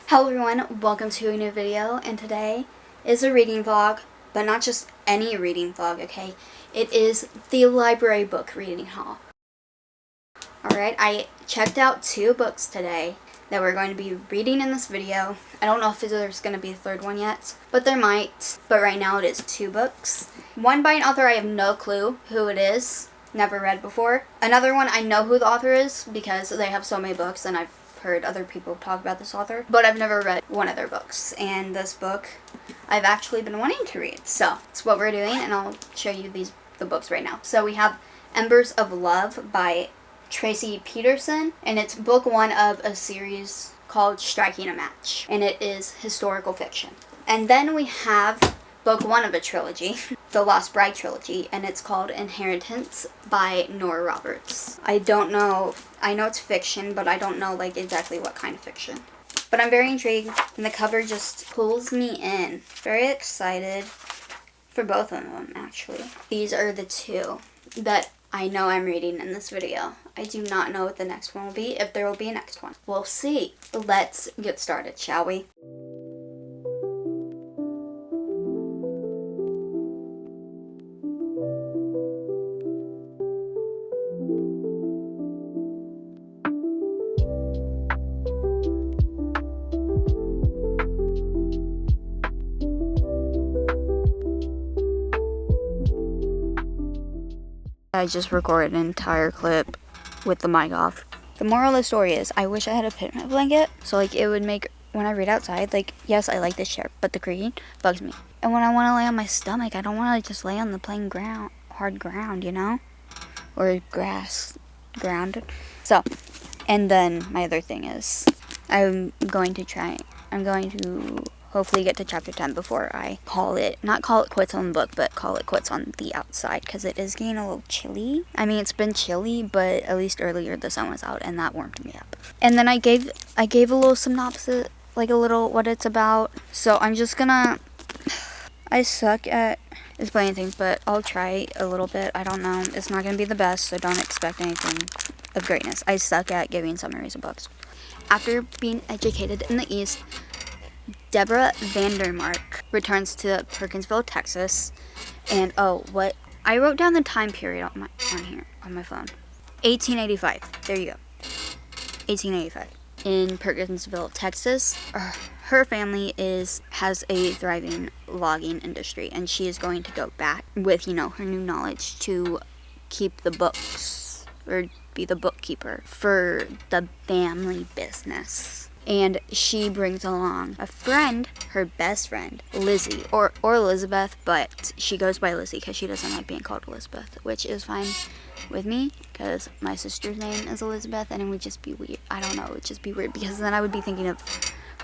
Hello everyone, welcome to a new video, and today is a reading vlog, but not just any reading vlog, okay? It is the library book reading haul. Alright, I checked out 2 books today that we're going to be reading in this video. I don't know if there's going to be a third one yet, but there might. But right now it is 2 books. One by an author I have no clue who it is, never read before. Another one I know who the author is because they have so many books and I've heard other people talk about this author, but I've never read one of their books, and this book I've actually been wanting to read, so that's what we're doing, and I'll show you the books right now. So we have Embers of Love by Tracy Peterson, and it's book 1 of a series called Striking a Match, and it is historical fiction. And then we have book 1 of a trilogy, the Lost Bride trilogy, and it's called Inheritance by Nora Roberts. I don't know, I know it's fiction, but I don't know like exactly what kind of fiction. But I'm very intrigued, and the cover just pulls me in. Very excited for both of them, actually. These are the 2 that I know I'm reading in this video. I do not know what the next one will be, if there will be a next one. We'll see. Let's get started, shall we? I just recorded an entire clip with the mic off. The moral of the story is, I wish I had a picnic blanket, so like it would make, when I read outside, like, yes, I like this chair, but the creaking bugs me. And when I want to lay on my stomach, I don't want to just lay on the plain ground, hard ground, you know? Or grass ground. So, and then my other thing is, I'm going to hopefully get to chapter 10 before I not call it quits on the book, but call it quits on the outside, because it is getting a little chilly. I mean, it's been chilly, but at least earlier the sun was out, and that warmed me up. And then I gave a little synopsis, like a little what it's about. So I'm just gonna, I suck at explaining things, but I'll try a little bit. I don't know, it's not gonna be the best, so don't expect anything of greatness. I suck at giving summaries of books. After being educated in the East, Deborah Vandermark returns to Perkinsville, Texas, and I wrote down the time period on my phone. 1885. There you go. 1885. In Perkinsville, Texas, her family has a thriving logging industry, and she is going to go back with, her new knowledge to keep the books, or be the bookkeeper for the family business. And she brings along a friend, her best friend, Lizzie, or Elizabeth, but she goes by Lizzie because she doesn't like being called Elizabeth, which is fine with me because my sister's name is Elizabeth, and it would just be weird. I don't know, it would just be weird because then I would be thinking of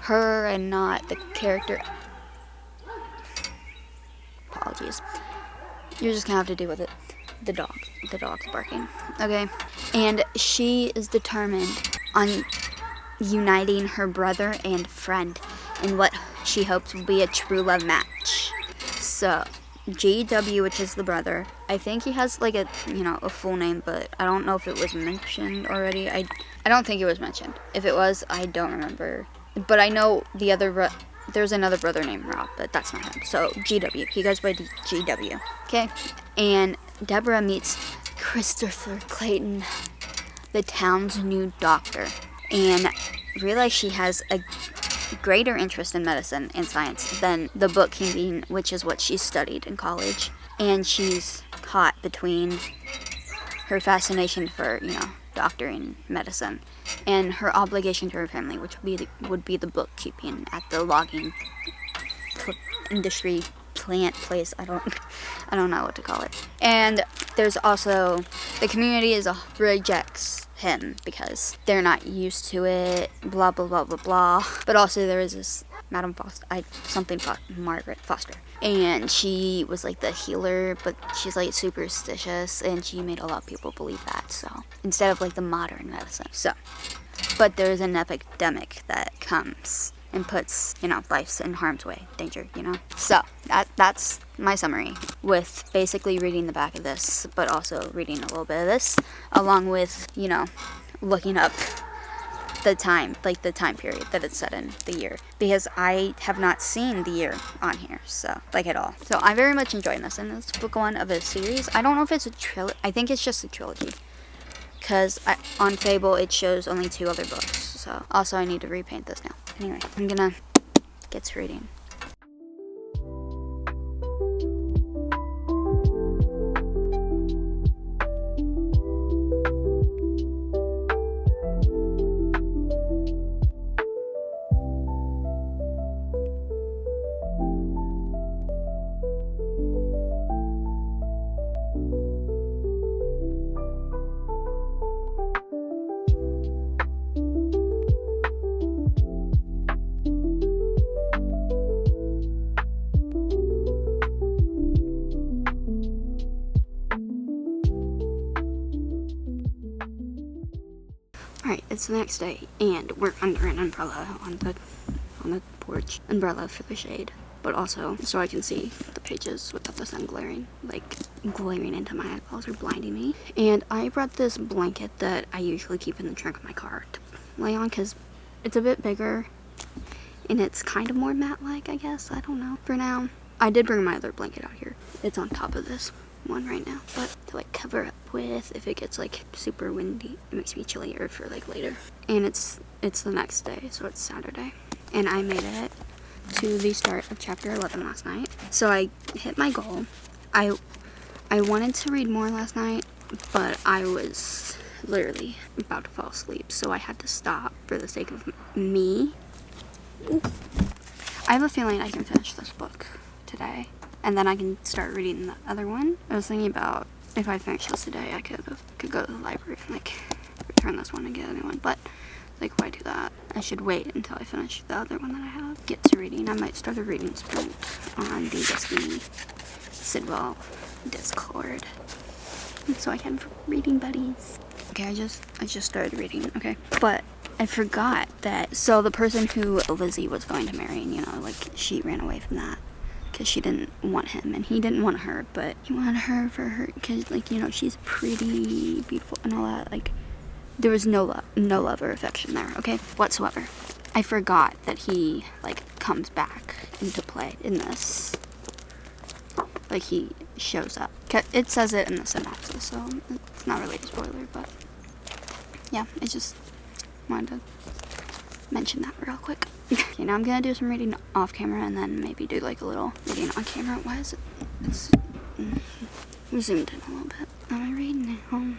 her and not the character. Apologies. You're just gonna have to deal with it. The dog's barking. Okay, and she is determined on uniting her brother and friend in what she hopes will be a true love match. So, GW, which is the brother, I think he has like a full name, but I don't know if it was mentioned already. I don't think it was mentioned. If it was, I don't remember. But I know there's another brother named Rob, but that's not him. So, GW. He goes by GW. Okay? And Deborah meets Christopher Clayton, the town's new doctor, and realize she has a greater interest in medicine and science than the bookkeeping, which is what she studied in college. And she's caught between her fascination for, doctoring medicine and her obligation to her family, which would be the bookkeeping at the logging industry plant place. I don't know what to call it. And there's also the community rejects him because they're not used to it, blah blah blah blah blah. But also there is this Madam Foster, Margaret Foster, and she was like the healer, but she's like superstitious, and she made a lot of people believe that. So instead of like the modern medicine, but there's an epidemic that comes and puts, lives in harm's way, danger, So, that's my summary, with basically reading the back of this, but also reading a little bit of this, along with, looking up the time period that it's set in, the year, because I have not seen the year on here, so, like, at all. So I'm very much enjoying this, and it's book 1 of a series. I don't know if it's a trilogy. I think it's just a trilogy, because on Fable it shows only 2 other books. So also I need to repaint this now. Anyway, I'm gonna get to reading. Alright, it's the next day, and we're under an umbrella on the porch. Umbrella for the shade, but also so I can see the pages without the sun glaring into my eyeballs or blinding me. And I brought this blanket that I usually keep in the trunk of my car to lay on, because it's a bit bigger, and it's kind of more mat-like, I guess. I don't know. For now, I did bring my other blanket out here. It's on top of this one right now, but to like cover up with if it gets like super windy. It makes me chillier for like later. And it's the next day, so it's Saturday, and I made it to the start of chapter 11 last night, so I hit my goal. I wanted to read more last night, but I was literally about to fall asleep, so I had to stop for the sake of me. Ooh. I have a feeling I can finish this book today, and then I can start reading the other one. I was thinking about if I finish this today, I could go to the library and like return this one and get a new one, but like, why do that? I should wait until I finish the other one that I have. Get to reading. I might start a reading sprint on the Dusty Sidwell Discord, and so I can have reading buddies. Okay, I just started reading. Okay, but I forgot that. So the person who Lizzie was going to marry, you know, like she ran away from that because she didn't want him, and he didn't want her, but he wanted her for her because, like, you know, she's pretty, beautiful, and all that. Like, there was no love or affection there, okay, whatsoever. I forgot that he like comes back into play in this. Like, he shows up. It says it in the synopsis, so it's not really a spoiler, but yeah, I just wanted to mention that real quick. Okay, now I'm gonna do some reading off camera, and then maybe do like a little reading on camera. Why is it's zoomed in a little bit. I'm gonna read now.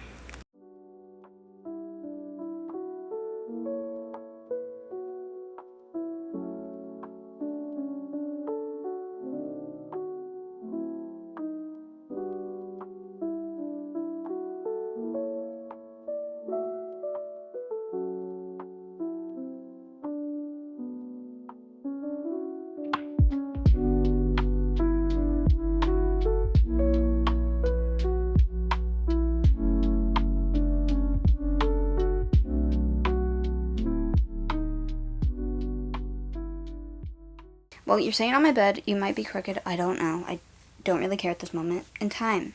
Well, you're saying on my bed, you might be crooked. I don't know. I don't really care at this moment in time.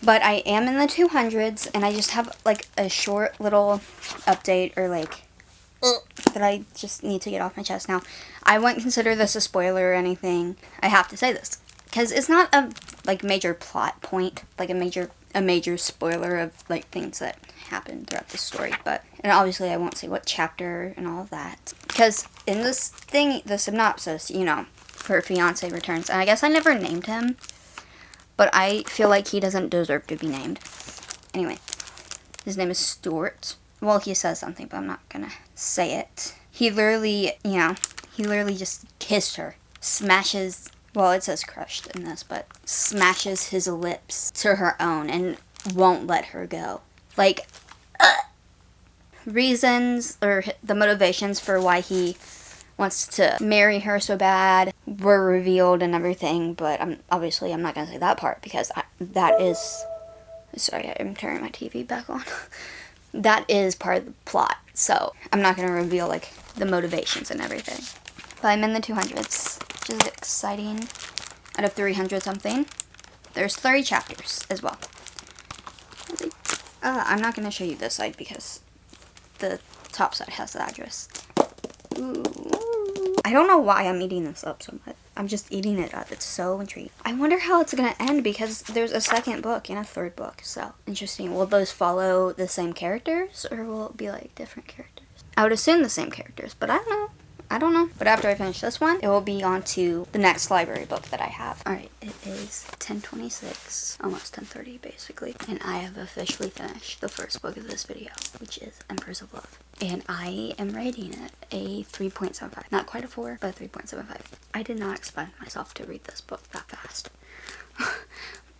But I am in the 200s, and I just have, like, a short little update, or, like, that I just need to get off my chest now. I wouldn't consider this a spoiler or anything. I have to say this, because it's not a, like, major plot point, like a major spoiler of, like, things that happen throughout the story, but, and obviously I won't say what chapter and all of that, because in this thing, the synopsis, you know, her fiance returns, and I guess I never named him, but I feel like he doesn't deserve to be named. Anyway, his name is Stuart. Well, he says something, but I'm not gonna say it. He literally just kissed her, smashes, well, it says crushed in this, but smashes his lips to her own and won't let her go. Like, reasons, or the motivations for why he wants to marry her so bad were revealed and everything, but I'm not gonna say that part, because that is, sorry, I'm turning my TV back on. That is part of the plot, so I'm not gonna reveal, like, the motivations and everything. But I'm in the 200s, which is exciting. Out of 300 something. There's 30 chapters as well. I'm not gonna show you this side because the top side has the address. Ooh. I don't know why I'm eating this up so much. I'm just eating it up. It's so intriguing. I wonder how it's gonna end because there's a second book and a third book. So interesting. Will those follow the same characters or will it be like different characters? I would assume the same characters, but I don't know. I don't know. But after I finish this one, it will be on to the next library book that I have. Alright, it is 10:26, almost 10:30 basically. And I have officially finished the first book of this video, which is Empress of Love. And I am rating it a 3.75. Not quite a 4, but a 3.75. I did not expect myself to read this book that fast.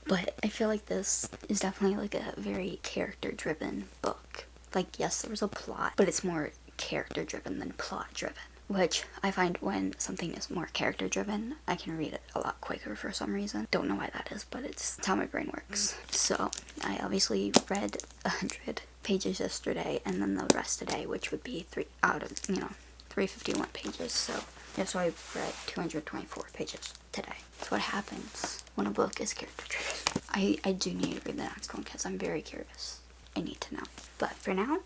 But I feel like this is definitely like a very character-driven book. Like, yes, there was a plot, but it's more character-driven than plot-driven. Which I find when something is more character driven, I can read it a lot quicker for some reason. Don't know why that is, but it's how my brain works. So I obviously read 100 pages yesterday and then the rest today, which would be 351 pages. So yeah, so I read 224 pages today. That's what happens when a book is character driven. I do need to read the next one because I'm very curious. I need to know. But for now,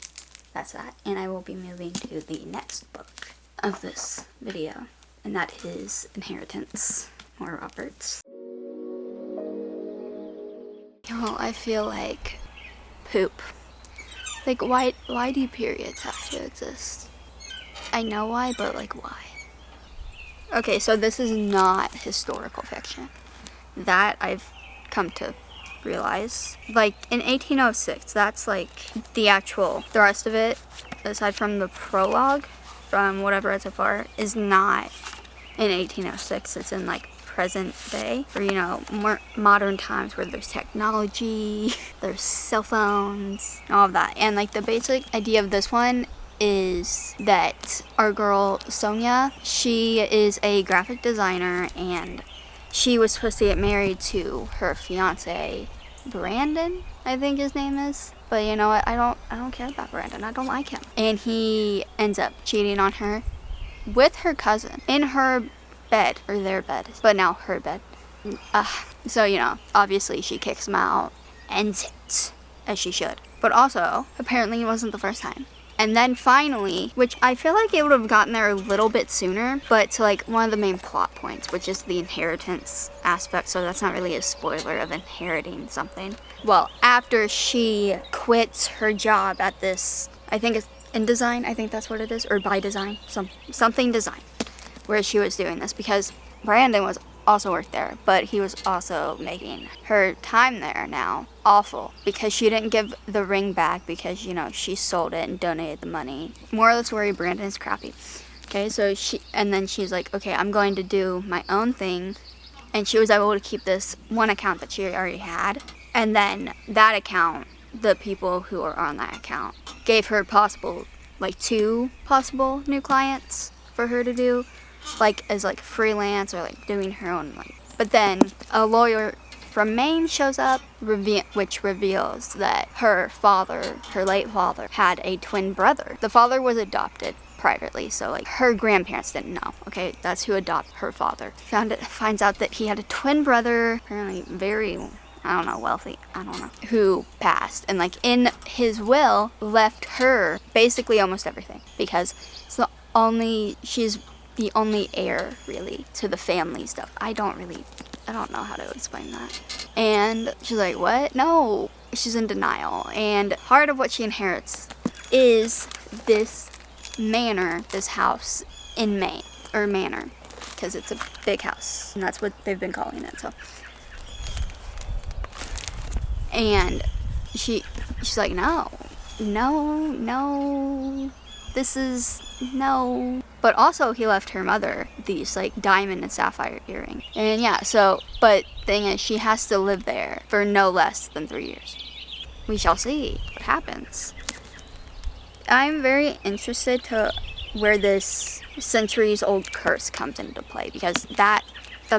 that's that. And I will be moving to the next book of this video, and that is Inheritance, Maura Roberts. Y'all, I feel like poop. Like, why do periods have to exist? I know why, but like, why? Okay, so this is not historical fiction. That I've come to realize. Like, in 1806, that's like the rest of it, aside from the prologue, from whateve read so far, is not in 1806. It's in like present day, or more modern times where there's technology, there's cell phones, all of that. And like the basic idea of this one is that our girl Sonia, she is a graphic designer and she was supposed to get married to her fiance Brandon, I think his name is. But you know what, I don't care about Brandon. I don't like him. And he ends up cheating on her with her cousin in her bed, or their bed, but now her bed. So, obviously she kicks him out, ends it, as she should. But also, apparently it wasn't the first time. And then finally, which I feel like it would have gotten there a little bit sooner, but to like one of the main plot points, which is the inheritance aspect, so that's not really a spoiler of inheriting something. Well, after she quits her job at this, I think it's InDesign, I think that's what it is, or by design, something design, where she was doing this, because Brandon was also worked there, but he was also making her time there now awful because she didn't give the ring back because she sold it and donated the money. More or less worry, Brandon is crappy. Okay, so then she's like, okay, I'm going to do my own thing, and she was able to keep this one account that she already had, and then that account, the people who are on that account gave her two possible new clients for her to do, like as like freelance or like doing her own But then a lawyer from Maine shows up, which reveals that her late father, had a twin brother. The father was adopted privately, so like her grandparents didn't know. Okay, that's who adopted her father. Finds out that he had a twin brother, apparently very, wealthy, who passed, and like in his will left her basically almost everything because she's the only heir really to the family stuff. I don't know how to explain that. And she's like, what? No. She's in denial. And part of what she inherits is this manor, this house in Maine, or manor, because it's a big house, and that's what they've been calling it. So, and she's like, no, this is no. But also he left her mother these like diamond and sapphire earrings. And yeah, but thing is, she has to live there for no less than 3 years. We shall see what happens. I'm very interested to where this centuries old curse comes into play, because that's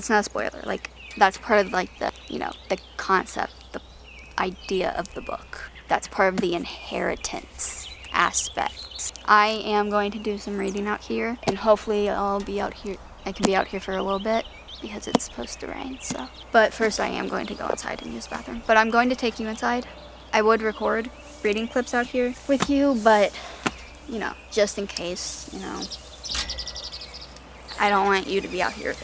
not a spoiler. Like, that's part of like the concept, the idea of the book. That's part of the inheritance aspect. I am going to do some reading out here, and hopefully I can be out here for a little bit because it's supposed to rain. So, but first I am going to go inside and use the bathroom. But I'm going to take you inside. I would record reading clips out here with you, but you know, just in case, you know. I don't want you to be out here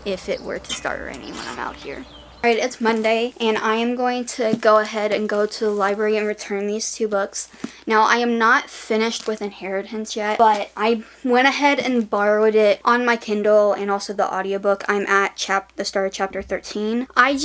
if it were to start raining when I'm out here. Alright, it's Monday, and I am going to go ahead and go to the library and return these 2 books. Now, I am not finished with Inheritance yet, but I went ahead and borrowed it on my Kindle and also the audiobook. I'm at the start of chapter 13. I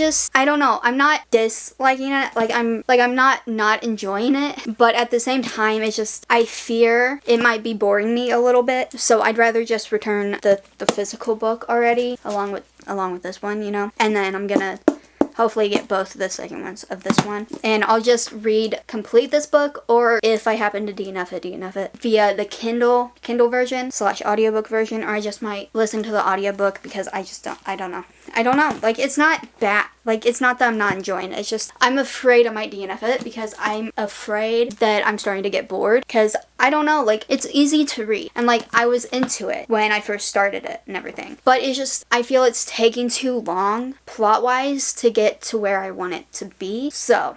don't know, I'm not disliking it, I'm not enjoying it, but at the same time, it's just, I fear it might be boring me a little bit, so I'd rather just return the physical book already, along with this one, you know, and then I'm gonna hopefully get both of the second ones of this one, and I'll just complete this book, or if I happen to DNF it via the Kindle version / audiobook version, or I just might listen to the audiobook because I don't know, like, it's not bad, like, it's not that I'm not enjoying it, it's just I'm afraid I might DNF it because I'm afraid that I'm starting to get bored, because I don't know, like, it's easy to read, and like, I was into it when I first started it and everything, but it's just, I feel it's taking too long plot wise to get to where I want it to be, so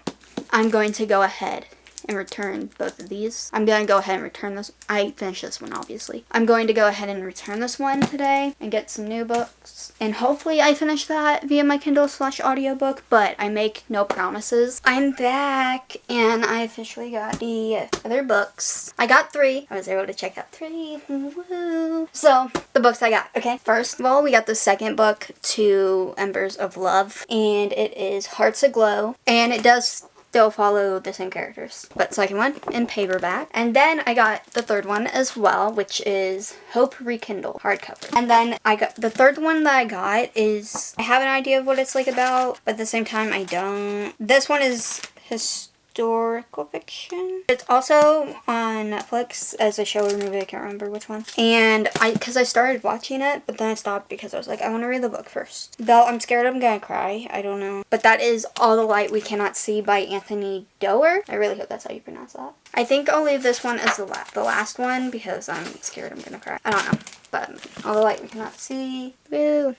I'm going to go ahead and return both of these. I'm going to go ahead and return this. I finished this one, obviously. I'm going to go ahead and return this one today and get some new books. And hopefully I finish that via my Kindle / audiobook, but I make no promises. I'm back, and I officially got the other books. I got 3. I was able to check out 3. Woo! So, the books I got, okay? First of all, we got the second book, To Embers of Love, and it is Hearts Aglow, and it does still follow the same characters, but second one in paperback. And then I got the third one as well, which is Hope Rekindled hardcover. And then I got the third one that I got is, I have an idea of what it's like about, but at the same time I don't. This one is historical fiction. It's also on Netflix as a show or movie, I can't remember which one. And because I started watching it, but then I stopped because I was like, I want to read the book first. Though I'm scared I'm gonna cry, I don't know. But that is All the Light We Cannot See by Anthony Doerr. I really hope that's how you pronounce that. I think I'll leave this one as the last one because I'm scared I'm gonna cry. I don't know, but All the Light We Cannot See. Woo!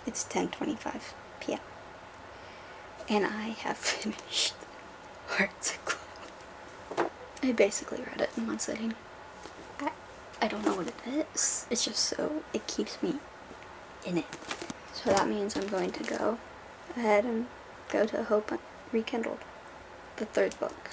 It's 10:25 p.m. and I have finished Hearts Aglow. I basically read it in one sitting. I don't know what it is. It's just so, it keeps me in it. So that means I'm going to go ahead and go to Hope Rekindled, the third book.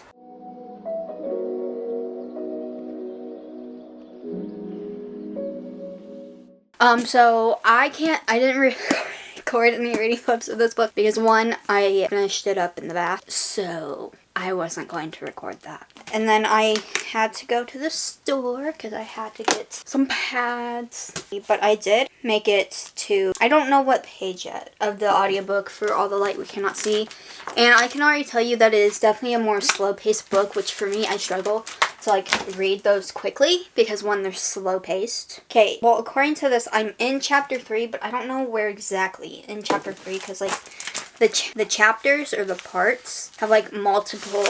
So I didn't record any reading clips of this book because one, I finished it up in the bath, so I wasn't going to record that. And then I had to go to the store because I had to get some pads. But I did make it to, I don't know what page yet, of the audiobook for All the Light We Cannot See. And I can already tell you that it is definitely a more slow-paced book, which for me, I struggle to like read those quickly because one, they're slow-paced. Okay, well, according to this, I'm in chapter 3, but I don't know where exactly in chapter 3 because like the chapters or the parts have like multiple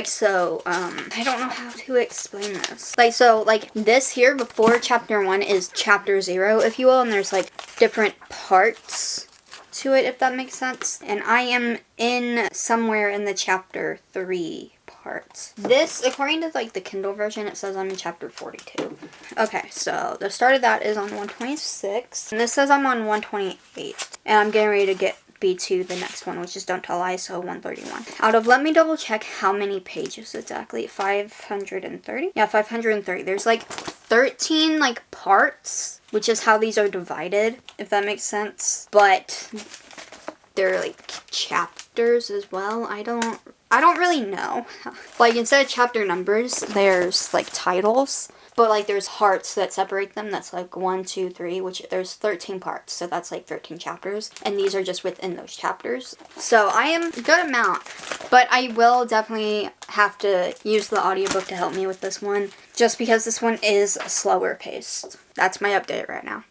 so I don't know how to explain this. Like this here before chapter 1 is chapter 0, if you will, and there's like different parts to it, if that makes sense. And I am in somewhere in the chapter 3 parts. This, according to like the Kindle version, it says I'm in chapter 42. Okay, so the start of that is on 126, and this says I'm on 128, and I'm getting ready to be to the next one, which is Don't Tell Lies, so 131. Let me double check how many pages exactly. 530? Yeah, 530. There's like 13 like parts, which is how these are divided, if that makes sense. But they're like chapters as well. I don't really know. Like instead of chapter numbers, there's like titles. But like there's hearts that separate them. That's like 1, 2, 3, which there's 13 parts. So that's like 13 chapters. And these are just within those chapters. So I am a good amount. But I will definitely have to use the audiobook to help me with this one. Just because this one is slower paced. That's my update right now.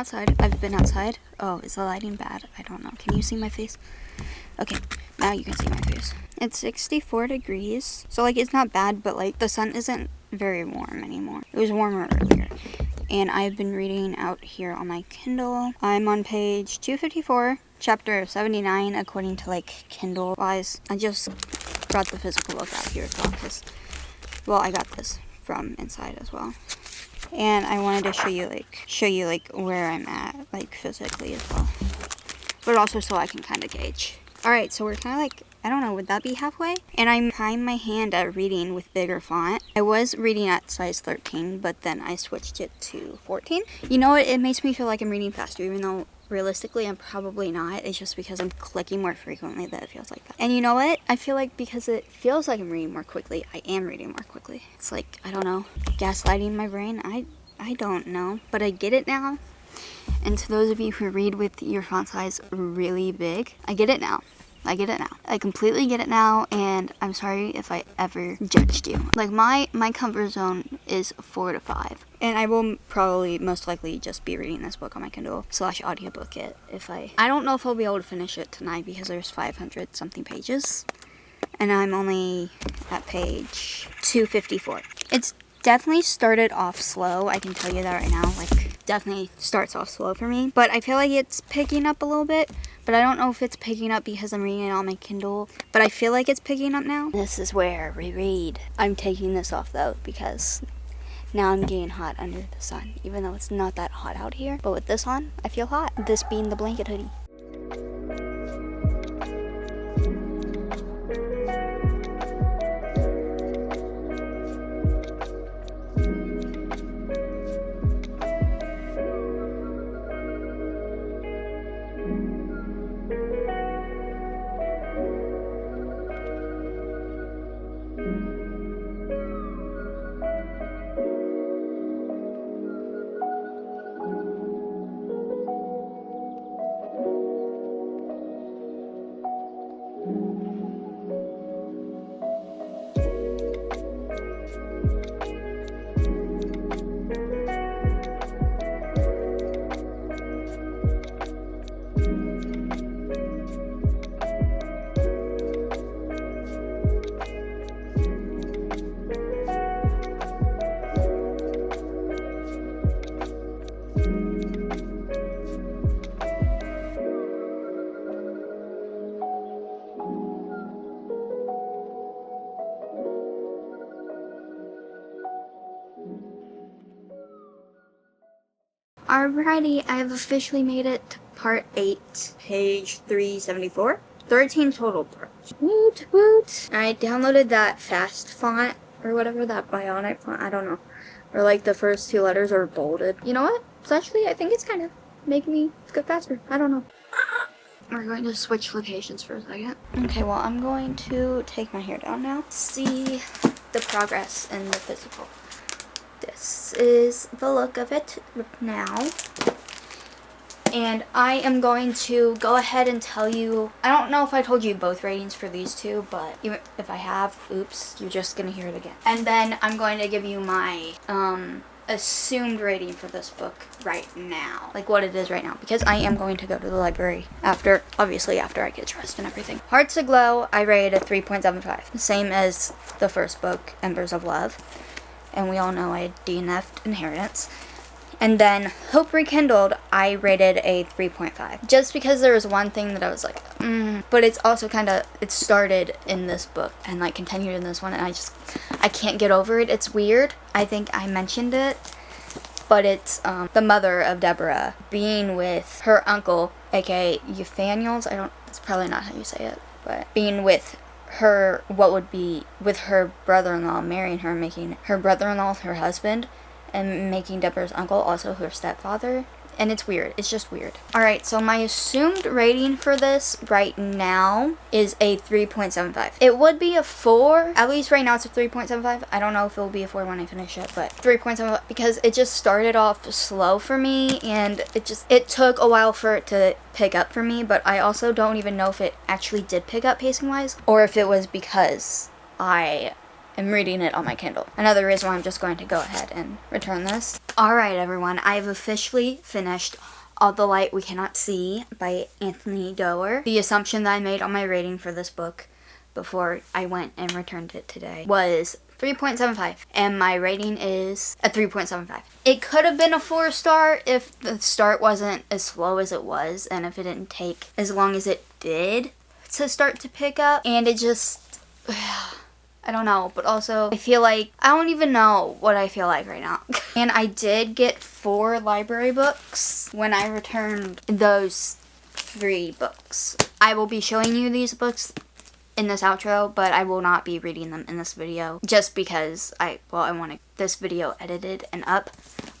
outside. I've been outside. Oh, is the lighting bad? I don't know. Can you see my face? Okay, now you can see my face. It's 64 degrees. So, like, it's not bad, but, like, the sun isn't very warm anymore. It was warmer earlier. And I've been reading out here on my Kindle. I'm on page 254, chapter 79, according to, like, Kindle-wise. I just brought the physical book out here as well, because, well, I got this from inside as well. And I wanted to show you, like, where I'm at, like, physically as well. But also so I can kind of gauge. Alright, so we're kind of like, I don't know, would that be halfway? And I'm trying my hand at reading with bigger font. I was reading at size 13, but then I switched it to 14. You know what? It makes me feel like I'm reading faster, even though realistically I'm probably not. It's just because I'm clicking more frequently that it feels like that. And you know what? I feel like because it feels like I'm reading more quickly, I am reading more quickly. It's like, I don't know, gaslighting my brain? I don't know, but I get it now. And to those of you who read with your font size really big, I get it now. I get it now. I completely get it now, and I'm sorry if I ever judged you. Like, my comfort zone is 4 to 5. And I will probably, most likely, just be reading this book on my Kindle / audiobook it if I don't know if I'll be able to finish it tonight because there's 500 something pages. And I'm only at page 254. It's definitely started off slow, I can tell you that right now. Like, definitely starts off slow for me. But I feel like it's picking up a little bit. But I don't know if it's picking up because I'm reading it on my Kindle. But I feel like it's picking up now. This is where we read. I'm taking this off though because now I'm getting hot under the sun. Even though it's not that hot out here. But with this on, I feel hot. This being the blanket hoodie. Alrighty, I have officially made it to part 8, page 374. 13 total parts. Woot woot! I downloaded that fast font, or whatever, that bionic font, I don't know. Or like the first 2 letters are bolded. You know what? It's actually, I think it's kind of making me go faster. I don't know. We're going to switch locations for a second. Okay, well, I'm going to take my hair down now. See the progress in the physical. This is the look of it now. And I am going to go ahead and tell you, I don't know if I told you both ratings for these two, but even if I have, oops, you're just gonna hear it again. And then I'm going to give you my assumed rating for this book right now, like what it is right now, because I am going to go to the library obviously after I get dressed and everything. Hearts Aglow, I rated a 3.75, same as the first book, Embers of Love. And we all know I DNF'd Inheritance. And then Hope Rekindled, I rated a 3.5. Just because there was one thing that I was like, but it's also kind of, it started in this book and like continued in this one, and I can't get over it. It's weird. I think I mentioned it, but it's the mother of Deborah being with her uncle, aka Euphaniels. That's probably not how you say it, but being with her, what would be with her brother-in-law, marrying her, making her brother-in-law her husband, and making Deborah's uncle also her stepfather. And it's weird. It's just weird. Alright, so my assumed rating for this right now is a 3.75. It would be a 4. At least right now it's a 3.75. I don't know if it will be a 4 when I finish it, but 3.75 because it just started off slow for me, and it took a while for it to pick up for me, but I also don't even know if it actually did pick up pacing-wise, or if it was because I am reading it on my Kindle. Another reason why I'm just going to go ahead and return this. Alright everyone, I have officially finished All the Light We Cannot See by Anthony Doerr. The assumption that I made on my rating for this book before I went and returned it today was 3.75, and my rating is a 3.75. It could have been a 4-star if the start wasn't as slow as it was, and if it didn't take as long as it did to start to pick up, and it just, I don't know, but also I feel like, I don't even know what I feel like right now. And I did get 4 library books when I returned those 3 books. I will be showing you these books in this outro, but I will not be reading them in this video just because I want this video edited and up.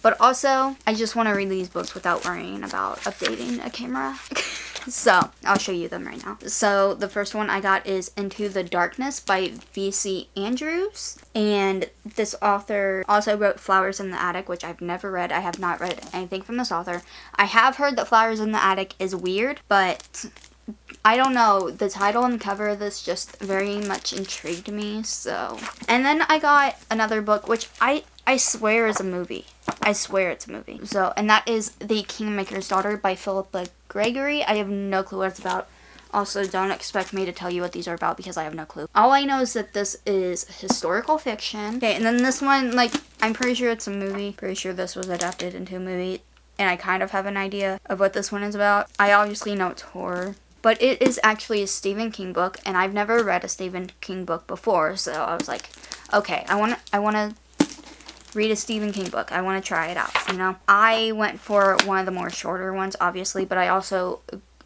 But also, I just want to read these books without worrying about updating a camera. So, I'll show you them right now. So, the first one I got is Into the Darkness by V.C. Andrews. And this author also wrote Flowers in the Attic, which I've never read. I have not read anything from this author. I have heard that Flowers in the Attic is weird, but I don't know, the title and the cover of this just very much intrigued me, so. And then I got another book, which I swear is a movie. I swear it's a movie. So, and that is The Kingmaker's Daughter by Philippa Gregory. I have no clue what it's about. Also, don't expect me to tell you what these are about because I have no clue. All I know is that this is historical fiction. Okay, and then this one, like, I'm pretty sure it's a movie. Pretty sure this was adapted into a movie. And I kind of have an idea of what this one is about. I obviously know it's horror. But it is actually a Stephen King book, and I've never read a Stephen King book before, so I was like, okay, I want to read a Stephen King book. I want to try it out, you know? I went for one of the more shorter ones, obviously, but I also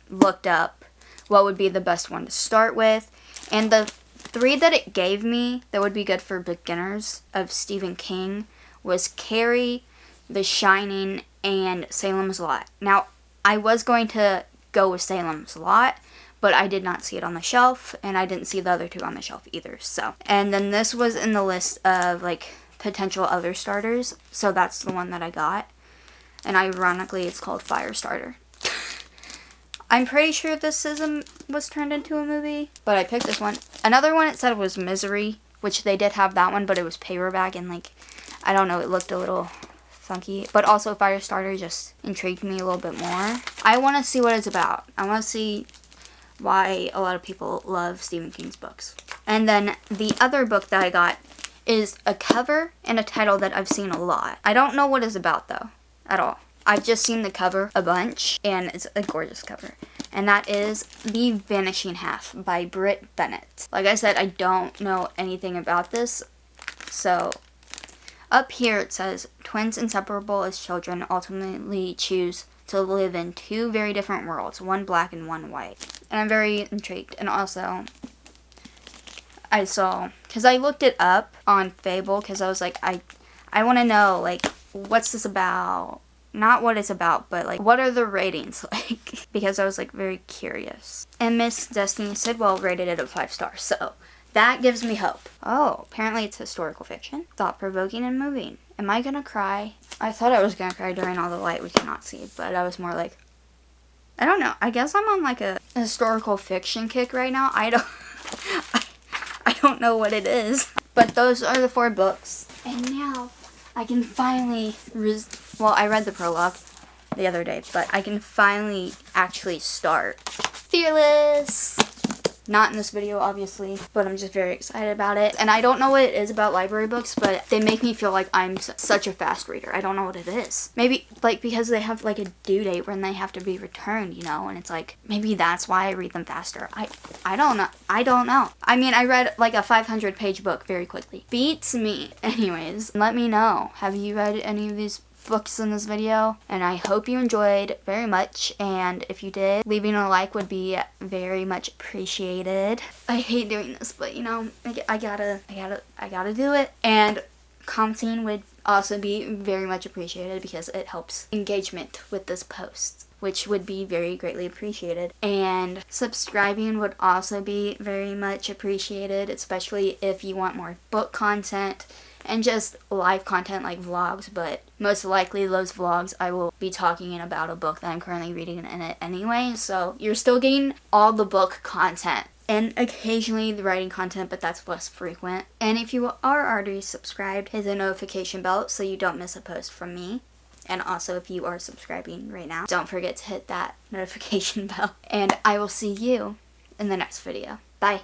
looked up what would be the best one to start with, and the 3 that it gave me that would be good for beginners of Stephen King was Carrie, The Shining, and Salem's Lot. Now, I was going to go with Salem's Lot, but I did not see it on the shelf, and I didn't see the other 2 on the shelf either, so. And then this was in the list of, like, potential other starters, so that's the one that I got. And ironically, it's called Firestarter. I'm pretty sure this was turned into a movie, but I picked this one. Another one, it said it was Misery, which they did have that one, but it was paperback, and, like, I don't know, it looked a little funky, but also Firestarter just intrigued me a little bit more. I want to see what it's about. I want to see why a lot of people love Stephen King's books. And then the other book that I got is a cover and a title that I've seen a lot. I don't know what it's about though, at all. I've just seen the cover a bunch, and it's a gorgeous cover. And that is The Vanishing Half by Britt Bennett. Like I said, I don't know anything about this, so up here it says, twins inseparable as children ultimately choose to live in 2 very different worlds, one black and one white. And I'm very intrigued. And also, I saw, because I looked it up on Fable, because I was like, I want to know, like, what's this about? Not what it's about, but, like, what are the ratings like? Because I was, like, very curious. And Miss Destiny Sidwell rated it a 5 stars, so that gives me hope. Oh, apparently it's historical fiction. Thought-provoking and moving. Am I gonna cry? I thought I was gonna cry during All the Light We Cannot See, but I was more like, I don't know. I guess I'm on like a historical fiction kick right now. I don't know what it is. But those are the 4 books. And now I can finally, well, I read the prologue the other day, but I can finally actually start Fearless. Not in this video, obviously, but I'm just very excited about it. And I don't know what it is about library books, but they make me feel like I'm such a fast reader. I don't know what it is. Maybe, like, because they have, like, a due date when they have to be returned, you know? And it's like, maybe that's why I read them faster. I don't know. I don't know. I mean, I read, like, a 500-page book very quickly. Beats me. Anyways, let me know. Have you read any of these books in this video? And I hope you enjoyed very much, and if you did, leaving a like would be very much appreciated. I hate doing this, but you know, I gotta do it. And commenting would also be very much appreciated because it helps engagement with this post, which would be very greatly appreciated. And subscribing would also be very much appreciated, especially if you want more book content and just live content like vlogs, but most likely those vlogs I will be talking about a book that I'm currently reading in it anyway, so you're still getting all the book content and occasionally the writing content, but that's less frequent. And if you are already subscribed, hit the notification bell so you don't miss a post from me. And also, if you are subscribing right now, don't forget to hit that notification bell. And I will see you in the next video. Bye.